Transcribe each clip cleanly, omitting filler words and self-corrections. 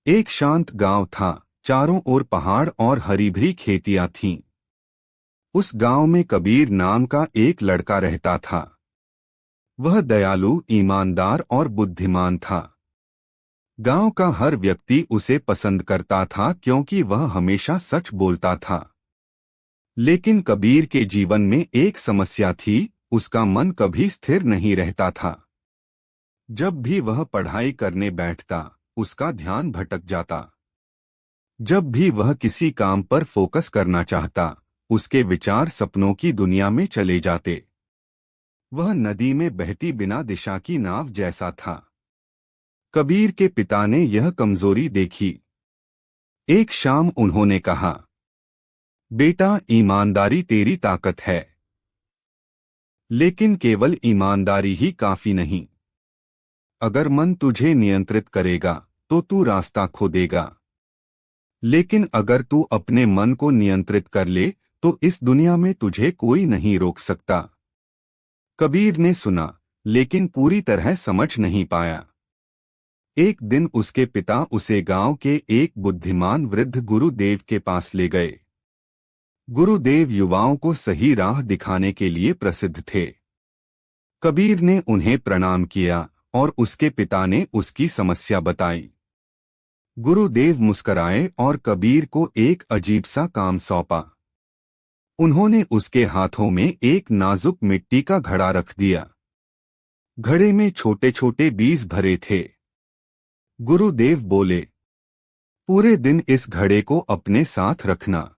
एक शांत गांव था। चारों ओर पहाड़ और हरी भरी खेतियां थीं। उस गांव में कबीर नाम का एक लड़का रहता था। वह दयालु, ईमानदार और बुद्धिमान था। गांव का हर व्यक्ति उसे पसंद करता था क्योंकि वह हमेशा सच बोलता था। लेकिन कबीर के जीवन में एक समस्या थी। उसका मन कभी स्थिर नहीं रहता था। जब भी वह पढ़ाई करने बैठता, उसका ध्यान भटक जाता। जब भी वह किसी काम पर फोकस करना चाहता, उसके विचार सपनों की दुनिया में चले जाते। वह नदी में बहती बिना दिशा की नाव जैसा था। कबीर के पिता ने यह कमजोरी देखी। एक शाम उन्होंने कहा, बेटा, ईमानदारी तेरी ताकत है, लेकिन केवल ईमानदारी ही काफी नहीं। अगर मन तुझे नियंत्रित करेगा तो तू रास्ता खो देगा, लेकिन अगर तू अपने मन को नियंत्रित कर ले तो इस दुनिया में तुझे कोई नहीं रोक सकता। कबीर ने सुना, लेकिन पूरी तरह समझ नहीं पाया। एक दिन उसके पिता उसे गांव के एक बुद्धिमान वृद्ध गुरुदेव के पास ले गए। गुरुदेव युवाओं को सही राह दिखाने के लिए प्रसिद्ध थे। कबीर ने उन्हें प्रणाम किया और उसके पिता ने उसकी समस्या बताई। गुरुदेव मुस्कराए और कबीर को एक अजीब सा काम सौंपा। उन्होंने उसके हाथों में एक नाजुक मिट्टी का घड़ा रख दिया। घड़े में छोटे छोटे बीज भरे थे। गुरुदेव बोले, पूरे दिन इस घड़े को अपने साथ रखना।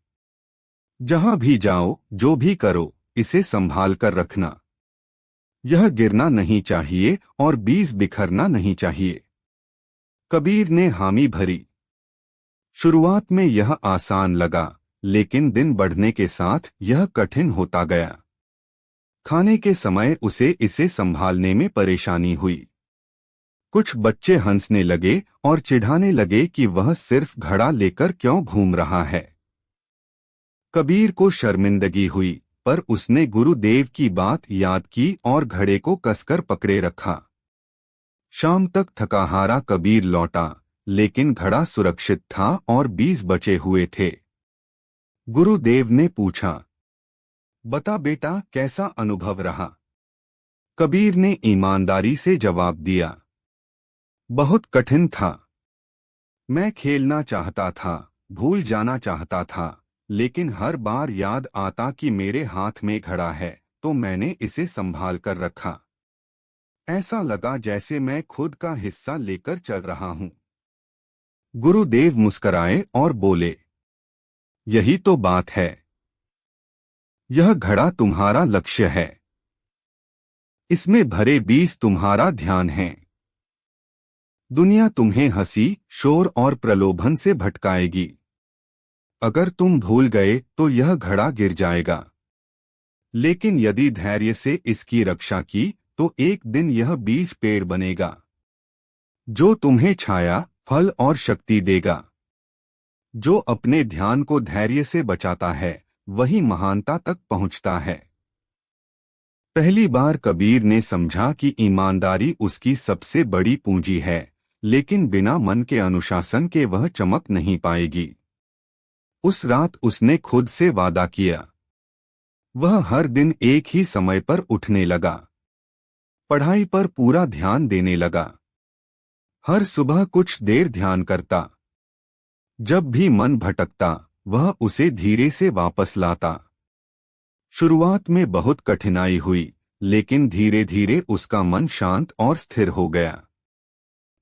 जहां भी जाओ, जो भी करो, इसे संभाल कर रखना। यह गिरना नहीं चाहिए और बीज बिखरना नहीं चाहिए। कबीर ने हामी भरी। शुरुआत में यह आसान लगा, लेकिन दिन बढ़ने के साथ यह कठिन होता गया। खाने के समय उसे इसे संभालने में परेशानी हुई। कुछ बच्चे हंसने लगे और चिढ़ाने लगे कि वह सिर्फ घड़ा लेकर क्यों घूम रहा है। कबीर को शर्मिंदगी हुई, पर उसने गुरुदेव की बात याद की और घड़े को कसकर पकड़े रखा। शाम तक थका हारा कबीर लौटा, लेकिन घड़ा सुरक्षित था और बीज बचे हुए थे। गुरुदेव ने पूछा, बता बेटा, कैसा अनुभव रहा? कबीर ने ईमानदारी से जवाब दिया, बहुत कठिन था। मैं खेलना चाहता था, भूल जाना चाहता था, लेकिन हर बार याद आता कि मेरे हाथ में घड़ा है, तो मैंने इसे संभाल कर रखा। ऐसा लगा जैसे मैं खुद का हिस्सा लेकर चल रहा हूं। गुरुदेव मुस्कराए और बोले, यही तो बात है। यह घड़ा तुम्हारा लक्ष्य है। इसमें भरे बीज तुम्हारा ध्यान है। दुनिया तुम्हें हंसी, शोर और प्रलोभन से भटकाएगी। अगर तुम भूल गए तो यह घड़ा गिर जाएगा, लेकिन यदि धैर्य से इसकी रक्षा की तो एक दिन यह बीज पेड़ बनेगा, जो तुम्हें छाया, फल और शक्ति देगा। जो अपने ध्यान को धैर्य से बचाता है, वही महानता तक पहुंचता है। पहली बार कबीर ने समझा कि ईमानदारी उसकी सबसे बड़ी पूंजी है, लेकिन बिना मन के अनुशासन के वह चमक नहीं पाएगी। उस रात उसने खुद से वादा किया। वह हर दिन एक ही समय पर उठने लगा। पढ़ाई पर पूरा ध्यान देने लगा। हर सुबह कुछ देर ध्यान करता। जब भी मन भटकता, वह उसे धीरे से वापस लाता। शुरुआत में बहुत कठिनाई हुई, लेकिन धीरे धीरे उसका मन शांत और स्थिर हो गया।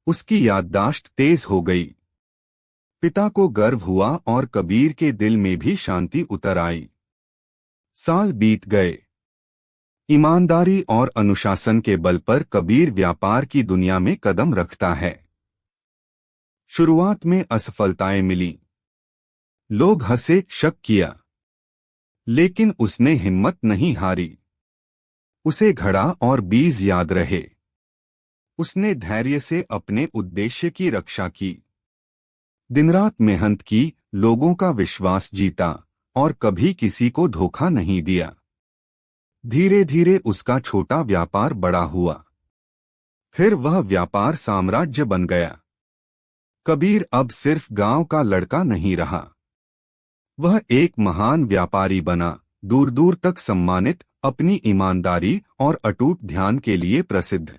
उसकी याददाश्त तेज हो गई। पिता को गर्व हुआ और कबीर के दिल में भी शांति उतर आई। साल बीत गए। ईमानदारी और अनुशासन के बल पर कबीर व्यापार की दुनिया में कदम रखता है। शुरुआत में असफलताएं मिली। लोग हंसे, शक किया, लेकिन उसने हिम्मत नहीं हारी। उसे घड़ा और बीज याद रहे। उसने धैर्य से अपने उद्देश्य की रक्षा की। दिन-रात मेहनत की, लोगों का विश्वास जीता और कभी किसी को धोखा नहीं दिया। धीरे धीरे उसका छोटा व्यापार बड़ा हुआ। फिर वह व्यापार साम्राज्य बन गया। कबीर अब सिर्फ गांव का लड़का नहीं रहा, वह एक महान व्यापारी बना, दूर दूर तक सम्मानित, अपनी ईमानदारी और अटूट ध्यान के लिए प्रसिद्ध।